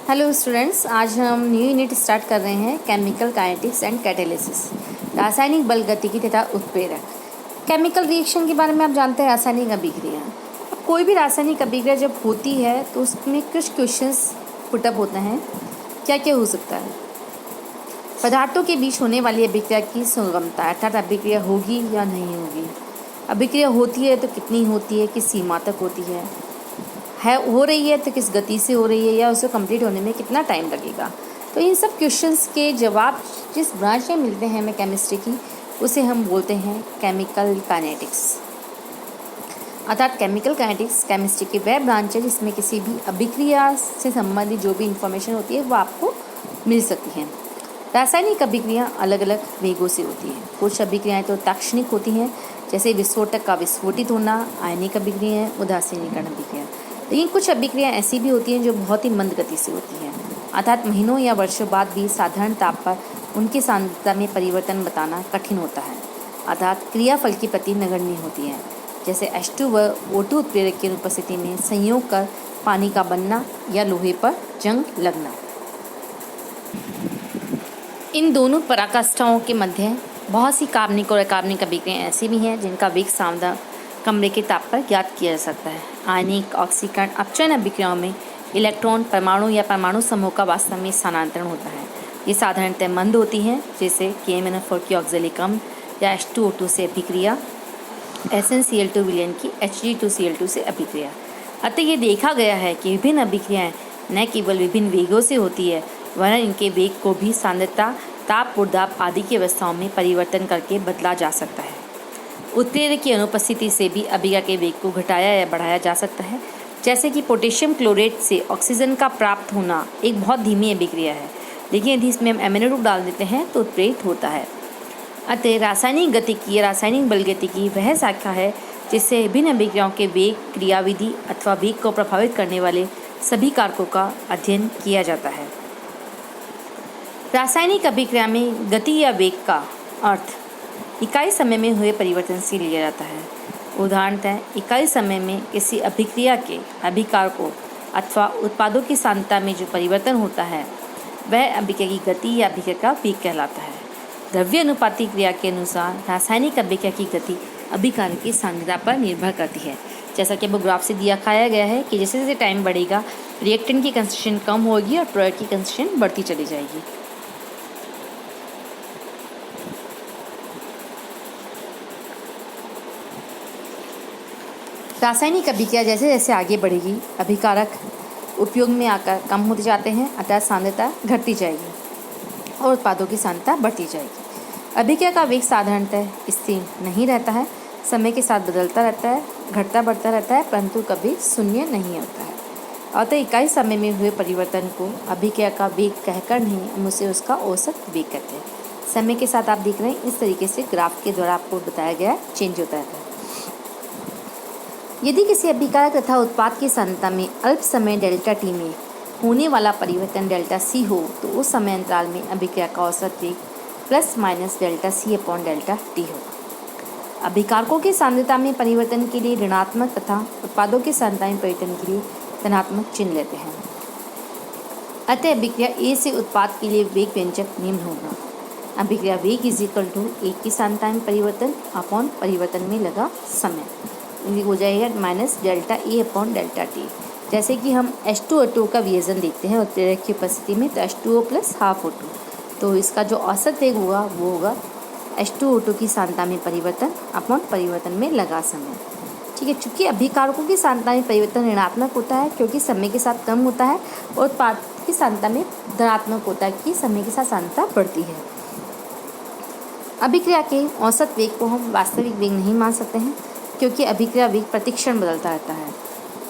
Hello students, आज हम new unit start कर रहे हैं केमिकल काइनेटिक्स एंड कैटालिसिस, रासायनिक बल गतिकी तथा उत्प्रेरक। केमिकल रिएक्शन के बारे में आप जानते हैं, रासायनिक अभिक्रिया। अब कोई भी रासायनिक अभिक्रिया जब होती है तो उसमें कुछ क्वेश्चंस पुटअप होते हैं। क्या क्या हो सकता है? पदार्थों के बीच होने वाली अभिक्रिया की सुगमता, अर्थात अभिक्रिया होगी या नहीं होगी। अभिक्रिया होती है तो कितनी होती है, किस सीमा तक होती है हो रही है तो किस गति से हो रही है, या उसे कंप्लीट होने में कितना टाइम लगेगा। तो इन सब क्वेश्चंस के जवाब जिस ब्रांच में मिलते हैं हमें केमिस्ट्री की, उसे हम बोलते हैं केमिकल काइनेटिक्स। अर्थात केमिकल काइनेटिक्स केमिस्ट्री की वह ब्रांच है जिसमें किसी भी अभिक्रिया से संबंधित जो भी इंफॉर्मेशन होती है वो आपको मिल सकती है। रासायनिक अभिक्रिया अलग अलग वेगों से होती है। कुछ अभिक्रियाएँ तो ताक्षणिक होती हैं, जैसे विस्फोटक का विस्फोटित होना, आयनिक अभिक्रिया, उदासीनीकरण अभिक्रिया। लेकिन कुछ अभिक्रिया ऐसी भी होती हैं जो बहुत ही मंद गति से होती हैं, अर्थात महीनों या वर्षों बाद भी साधारण ताप पर उनकी सांद्रता में परिवर्तन बताना कठिन होता है, अर्थात क्रियाफल की प्रति नगण्य होती है। जैसे H2 व O2 उत्प्रेरक की उपस्थिति में संयोग कर पानी का बनना या लोहे पर जंग लगना। इन दोनों पराकाष्ठाओं के मध्य बहुत सी कार्बनिक और अकार्बनिक अभिक्रियाएँ ऐसी भी हैं जिनका वेग सावधान कमरे के ताप पर ज्ञात किया जा सकता है। आयनिक, ऑक्सीकरण, अपचयन अभिक्रियाओं में इलेक्ट्रॉन परमाणु या परमाणु समूह का वास्तव में स्थानांतरण होता है। ये साधारणतः मंद होती हैं, जैसे KMnO4 की ऑक्जेलिक अम्ल या H2O2 से अभिक्रिया, SnCl2 विलयन की Hg2Cl2 से अभिक्रिया। अतः ये देखा गया है कि विभिन्न अभिक्रियाएँ न केवल विभिन्न वेगों से होती है, वरन इनके वेग को भी सांद्रता, ताप, उर्दाप आदि की अवस्थाओं में परिवर्तन करके बदला जा सकता है। उत्प्रेरक की अनुपस्थिति से भी अभिक्रिया के वेग को घटाया या बढ़ाया जा सकता है, जैसे कि पोटेशियम क्लोरेट से ऑक्सीजन का प्राप्त होना एक बहुत धीमी अभिक्रिया है, लेकिन यदि इसमें हम एमिनो ग्रुप डाल देते हैं तो उत्प्रेरित होता है। अतः रासायनिक गतिकी या रासायनिक बल गतिकी वह शाखा है जिससे विभिन्न अभिक्रियाओं के वेग, क्रियाविधि अथवा वेग को प्रभावित करने वाले सभी कारकों का अध्ययन किया जाता है। रासायनिक अभिक्रिया में गति या वेग का अर्थ इकाई समय में हुए परिवर्तन से लिया जाता है। उदाहरणतः इकाई समय में किसी अभिक्रिया के अभिकारकों अथवा उत्पादों की सांद्रता में जो परिवर्तन होता है वह अभिक्रिया की गति या अभिक्रिया का वेग कहलाता है। द्रव्य अनुपाती क्रिया के अनुसार रासायनिक अभिक्रिया की गति अभिकारक की सांद्रता पर निर्भर करती है। जैसा कि अब ग्राफ से दिखाया गया है कि जैसे जैसे टाइम बढ़ेगा रिएक्टेंट की कंसंट्रेशन कम होगी और प्रोडक्ट की कंसंट्रेशन बढ़ती चली जाएगी। रासायनिक अभिक्रिया जैसे जैसे आगे बढ़ेगी अभिकारक उपयोग में आकर कम होते जाते हैं, अतः सांद्रता घटती जाएगी और उत्पादों की सांद्रता बढ़ती जाएगी। अभिक्रिया का वेग साधारणतः स्थिर नहीं रहता है, समय के साथ बदलता रहता है, घटता बढ़ता रहता है, परंतु कभी शून्य नहीं होता है। अतः इकाई समय में हुए परिवर्तन को अभिक्रिया का वेग कहकर नहीं, हम उसे उसका औसत वेग कहते हैं। समय के साथ आप देख रहे हैं इस तरीके से ग्राफ के द्वारा आपको बताया गया चेंज होता रहता है। यदि किसी अभिकारक तथा उत्पाद की सांद्रता में अल्प समय डेल्टा टी में होने वाला परिवर्तन डेल्टा सी हो तो उस समय अंतराल में अभिक्रिया का औसत वेग plus minus delta C upon delta T होगा। अभिकारकों की सांद्रता में परिवर्तन के लिए ऋणात्मक तथा उत्पादों की सांद्रता में परिवर्तन के लिए धनात्मक चिन्ह लेते हैं। अतः अभिक्रिया ए से उत्पाद के लिए वेग व्यंजक निम्न होगा। अभिक्रिया वेग इज इक्वल टू एक की सांद्रता में परिवर्तन अपॉन परिवर्तन में लगा समय हो जाएगा minus delta A upon delta T. जैसे कि हम H2O2 का वियोजन देखते हैं उत्प्रेरक की उपस्थिति में, तो H2O प्लस हाफ O2, तो इसका जो औसत वेग होगा वो होगा H2O2 की सांद्रता में परिवर्तन अपॉन परिवर्तन में लगा समय। ठीक है, चूँकि अभिकारकों की सांद्रता में परिवर्तन ऋणात्मक होता है क्योंकि समय के साथ कम होता है, और उत्पाद की सांद्रता में धनात्मक होता है कि समय के साथ सांद्रता बढ़ती है। अभिक्रिया के औसत वेग को हम वास्तविक वेग नहीं मान सकते हैं क्योंकि अभिक्रिया वेग प्रतिक्षण बदलता रहता है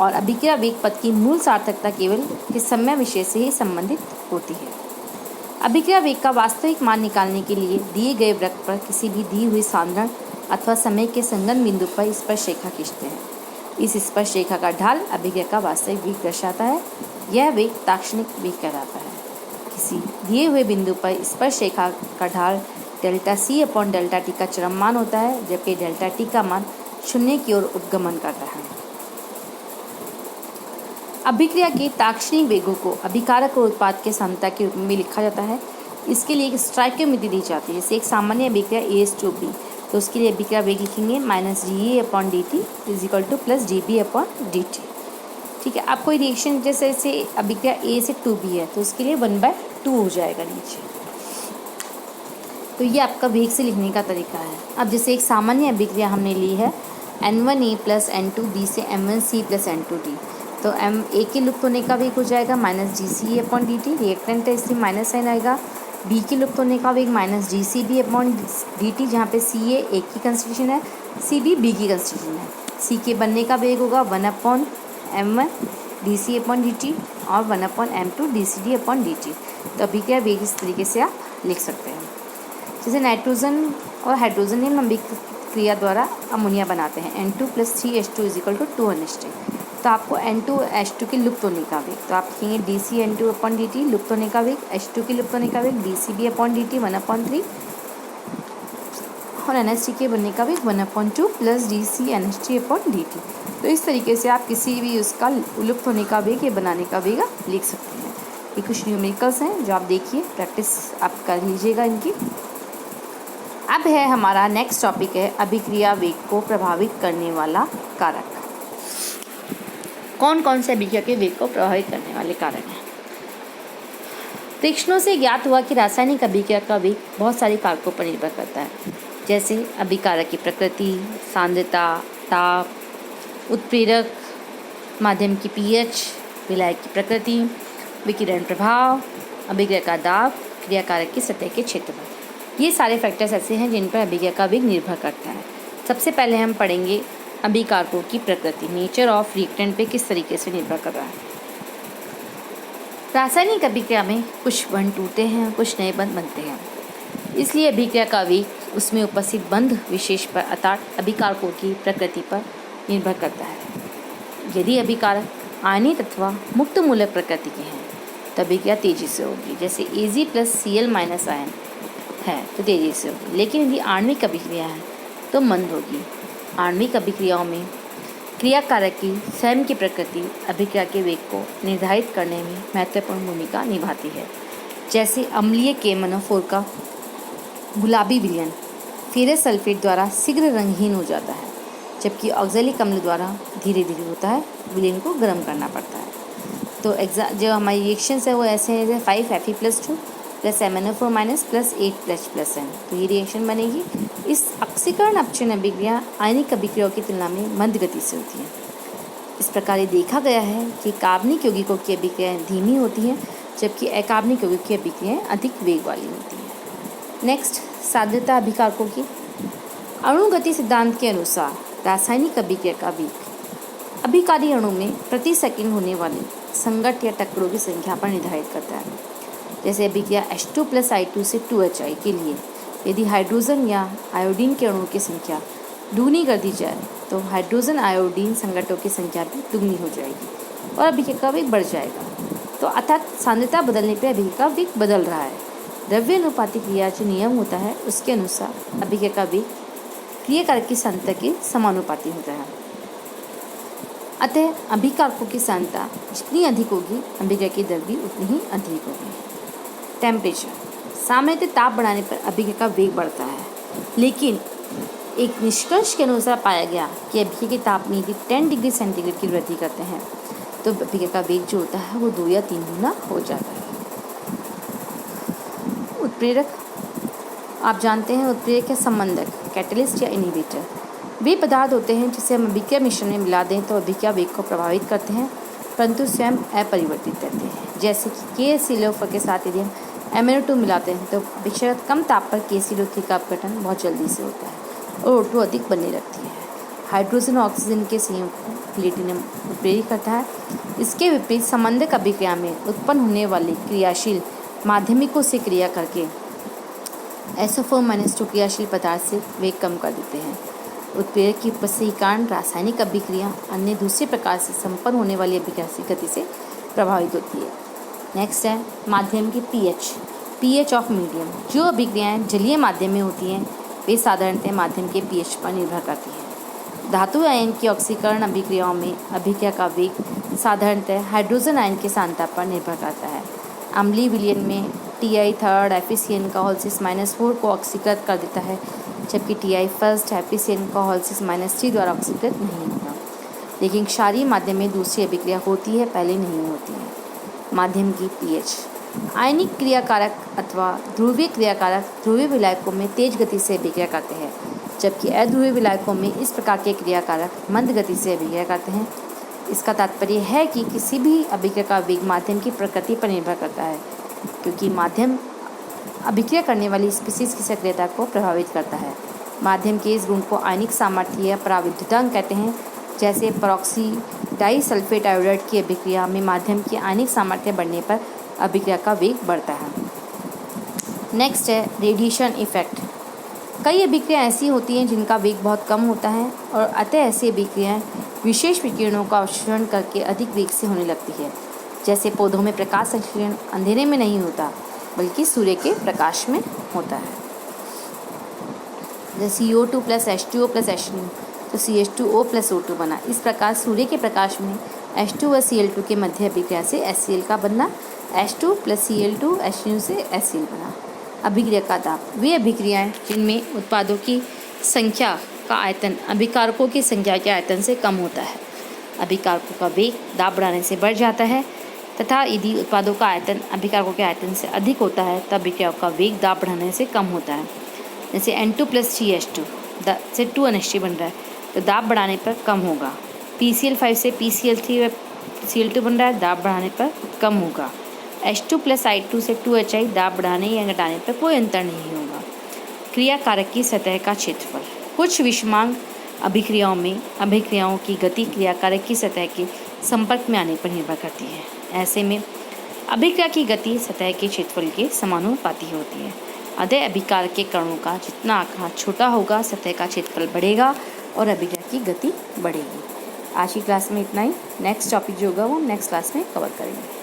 और अभिक्रिया वेग पद की मूल सार्थकता केवल किस समय विशेष से ही संबंधित होती है। अभिक्रिया वेग का वास्तविक मान निकालने के लिए दिए गए वृत्त पर किसी भी दी हुई सांद्रण अथवा समय के संगम बिंदु पर स्पर्श रेखा खींचते हैं। इस स्पर्श रेखा का ढाल अभिक्रिया का वास्तविक वेग दर्शाता है। यह वेग ताक्षणिक वेग कहलाता है। किसी दिए हुए बिंदु पर स्पर्श रेखा का ढाल delta C upon delta T का चरम मान होता है, जबकि डेल्टा टी का मान शून्य की ओर उद्गमन करता है। अभिक्रिया के ताक्षणिक वेगों को अभिकारक और उत्पाद के सांद्रता के रूप में भी लिखा जाता है। इसके लिए एक स्टोइकियोमेट्री दी जाती है। जैसे एक सामान्य अभिक्रिया A/B, तो उसके लिए अभिक्रिया वेग लिखेंगे -GA/dt is equal two plus dB/dt। ठीक है, आप कोई रिएक्शन जैसे अभिक्रिया A से 2B है तो उसके लिए 1/2 हो जाएगा नीचे। तो ये आपका वेग से लिखने का तरीका है। अब जैसे एक सामान्य अभिक्रिया हमने ली है N1A प्लस N2B से M1C प्लस N2D, तो A के लुप्त होने का वेग हो जाएगा -GCA/dt, रिएक्टेंट है इसलिए माइनस साइन आएगा। B के लुप्त होने का वेग -GCB/dt, जहाँ पे CA A की कंस्टिट्यूशन है, CB B की कंस्टिट्यूशन है। C के बनने का वेग होगा 1/m1 dCA/dt और 1/m2 dCD/dt। तो अभिक्रिया वेग इस तरीके से आप लिख सकते हैं। जैसे नाइट्रोजन और हाइड्रोजन अभिक्रिया द्वारा अमोनिया बनाते हैं N2 + 3H2 = 2 N तो आपको N2H2 के लुप्त होने का वेग, तो आप लिखेंगे dCN2/dt, लुप्त होने का वेग H2 के लुप्त होने का वेग dCB/dt 1/3 और NH3 के बनने का वेग 1/2 प्लस dCNH3/dt। तो इस तरीके से आप किसी भी उसका लुप्त होने का वेग या बनाने का वेग आप लिख सकते हैं। ये कुछ न्यूमेरिकल्स हैं जो आप देखिए, प्रैक्टिस आप कर लीजिएगा इनकी। अब है हमारा नेक्स्ट टॉपिक है अभिक्रिया वेग को प्रभावित करने वाला कारक। कौन कौन से अभिक्रिया के वेग को प्रभावित करने वाले कारक हैं? परीक्षणों से ज्ञात हुआ कि रासायनिक अभिक्रिया का वेग बहुत सारे कारकों पर निर्भर करता है, जैसे अभिकारक की प्रकृति, सांद्रता, ताप, उत्प्रेरक, माध्यम की pH, विलायक की प्रकृति, विकिरण प्रभाव, अभिक्रिया का दाब, क्रियाकारक की सतह के क्षेत्रफल। ये सारे फैक्टर्स ऐसे हैं जिन पर अभिक्रिया का वेग निर्भर करता है। सबसे पहले हम पढ़ेंगे अभिकारकों की प्रकृति, नेचर ऑफ रिएक्टेंट पे किस तरीके से निर्भर कर रहा है। रासायनिक अभिक्रिया में कुछ बंध टूटते हैं, कुछ नए बंध बनते हैं, इसलिए अभिक्रिया का वेग उसमें उपस्थित बंध विशेष पर अर्थात अभिकारकों की प्रकृति पर निर्भर करता है। यदि अभिकारक आयनिक अथवा मुक्त मूलक प्रकृति के हैं तो अभिक्रिया तेजी से होगी, जैसे Ag + Cl- आयन है तो तेजी से होगी। लेकिन यदि आणविक अभिक्रिया है तो मंद होगी। आणविक अभिक्रियाओं में क्रियाकारक की स्वयं की प्रकृति अभिक्रिया के वेग को निर्धारित करने में महत्वपूर्ण भूमिका निभाती है। जैसे अम्लीय KMnO4 का गुलाबी विलयन फेरस सल्फेट द्वारा शीघ्र रंगहीन हो जाता है, जबकि ऑक्जेलिक अम्ल द्वारा धीरे धीरे होता है, विलयन को गर्म करना पड़ता है। तो जो हमारी रिएक्शंस है वो ऐसे हैं, जैसे 5Fe+2 + MnO4- + 8H+N, तो ये रिएक्शन बनेगी। इस ऑक्सीकरण अपचयन अभिक्रिया आयनिक अभिक्रियाओं की तुलना में मंद गति से होती है। इस प्रकार ये देखा गया है कि कार्बनिक यौगिकों की अभिक्रियाएं धीमी होती हैं, जबकि अकार्बनिक यौगिक की अभिक्रियाएं अधिक वेग वाली होती हैं। नेक्स्ट, सांद्रता अभिकारकों की। अणुगति सिद्धांत के अनुसार रासायनिक अभिक्रिया का वेग अभिकारी अणु में प्रति सेकंड होने वाले संघट या टक्करों की संख्या पर निर्धारित करता है। जैसे अभिक्रिया H2 + I2 से 2HI के लिए यदि हाइड्रोजन या आयोडीन के अणुओं की संख्या दुगनी कर दी जाए तो हाइड्रोजन आयोडीन संघटकों की संख्या भी दुगनी हो जाएगी और अभिक्रिया का वेग बढ़ जाएगा। तो अर्थात सांद्रता बदलने पर अभिक्रिया का वेग बदल रहा है। द्रव्यानुपाती क्रिया जो नियम होता है उसके अनुसार अभिक्रिया का वेग क्रियाकारक की सांद्रता के समानुपाती होता है। अतः अभिकारकों की सांद्रता जितनी अधिक होगी अभिक्रिया की दर भी उतनी ही अधिक होगी। टेम्परेचर, सामान्यतः ताप बढ़ाने पर अभिक्रिया का वेग बढ़ता है, लेकिन एक निष्कर्ष के अनुसार पाया गया कि अभिक्रिया के ताप में यदि 10 डिग्री सेंटीग्रेड की वृद्धि करते हैं तो अभिक्रिया का वेग जो होता है वो 2 या 3 गुना हो जाता है। उत्प्रेरक, आप जानते हैं उत्प्रेरक या संबंधक, कैटलिस्ट या इनहिबिटर वे पदार्थ होते हैं जिसे हम अभिक्रिया मिश्रण में मिला दें तो अभिक्रिया वेग को प्रभावित करते हैं परंतु स्वयं अपरिवर्तित रहते हैं। जैसे कि KClO4 के साथ यदि हम MnO2 मिलाते हैं तो अपेक्षाकृत कम ताप पर KClO3 का अपघटन बहुत जल्दी से होता है और O2 अधिक बनने लगती है। हाइड्रोजन और ऑक्सीजन के संयोग को प्लेटिनम उत्प्रेरित करता है। इसके विपरीत संबंधक अभिक्रिया में उत्पन्न होने वाले क्रियाशील माध्यमिकों से क्रिया करके SO4- क्रियाशील पदार्थ से वेग कम कर देते हैं। उत्प्रेरक की उपस्थिति के कारण रासायनिक अभिक्रिया अन्य दूसरे प्रकार से संपन्न होने वाली अभिक्रिया की गति से प्रभावित होती है। नेक्स्ट है माध्यम की pH ऑफ मीडियम। जो अभिक्रियाएं जलीय माध्यम में होती हैं वे साधारणतः माध्यम के pH पर निर्भर करती हैं। धातु आयन की ऑक्सीकरण अभिक्रियाओं में अभिक्रिया का वेग साधारणतः हाइड्रोजन आयन की सांद्रता पर निर्भर करता है। अम्लीय विलयन में Ti3 FeCN(-4) को ऑक्सीकृत कर देता है, जबकि Ti1 FeCN(-3) द्वारा ऑक्सीकृत नहीं होगा। लेकिन क्षारीय माध्यम में दूसरी अभिक्रिया होती है, पहले नहीं होती है। माध्यम की pH। आयनिक क्रियाकारक अथवा ध्रुवीय क्रियाकारक ध्रुवीय विलायकों में तेज गति से अभिक्रिया करते हैं, जबकि अध्रुवीय विलायकों में इस प्रकार के क्रियाकारक मंद गति से अभिक्रिया करते हैं। इसका तात्पर्य है कि किसी भी अभिक्रिया का वेग माध्यम की प्रकृति पर निर्भर करता है, क्योंकि माध्यम अभिक्रिया करने वाली स्पीसीज की सक्रियता को प्रभावित करता है। माध्यम के इस गुण को आयनिक सामर्थ्य या पराविद्युतांक कहते हैं। जैसे परऑक्सी डाइसल्फेट आयोडाइड की अभिक्रिया में माध्यम की आयनिक सामर्थ्य बढ़ने पर अभिक्रिया का वेग बढ़ता है। नेक्स्ट है रेडिएशन इफेक्ट। कई अभिक्रियाएं ऐसी होती हैं जिनका वेग बहुत कम होता है और अतः ऐसी अभिक्रियाएं विशेष विकिरणों का अवशोषण करके अधिक वेग से होने लगती है। जैसे पौधों में प्रकाश संश्लेषण अंधेरे में नहीं होता, बल्कि सूर्य के प्रकाश में होता है। जैसे CO2 + H2O + H2 तो CH2O + O2 बना। इस प्रकार सूर्य के प्रकाश में H2 व Cl2 के मध्य अभिक्रिया से HCl का बनना, H2 + Cl2 H से HCl बना। अभिक्रिया का दाब। वे अभिक्रियाएं जिनमें उत्पादों की संख्या का आयतन अभिकारकों की संख्या के आयतन से कम होता है। अभिकारकों का वेग दाब बढ़ाने से बढ़ जाता है, तथा यदि उत्पादों का आयतन अभिकारकों के आयतन से अधिक होता है तब अभिक्रियाओं का वेग दाब बढ़ाने से कम होता है। जैसे N2 + CH2 से 2NH3 बन रहा है तो दाब बढ़ाने पर कम होगा। PCl5 से PCl3 व Cl2 बन रहा है, दाब बढ़ाने पर कम होगा। H2 + I2 से 2HI दाब बढ़ाने या घटाने पर कोई अंतर नहीं होगा। क्रियाकारक की सतह का क्षेत्रफल। कुछ विषमांग अभिक्रियाओं में अभिक्रियाओं की गति क्रियाकारक की सतह के संपर्क में आने पर निर्भर करती है। ऐसे में अभिक्रिया की गति सतह के क्षेत्रफल के समानुपाती होती है। अतः अभिकारक के कणों का जितना आकार छोटा होगा, सतह का क्षेत्रफल बढ़ेगा और अभिक्रिया की गति बढ़ेगी। आज की क्लास में इतना ही। नेक्स्ट टॉपिक जो होगा वो नेक्स्ट क्लास में कवर करेंगे।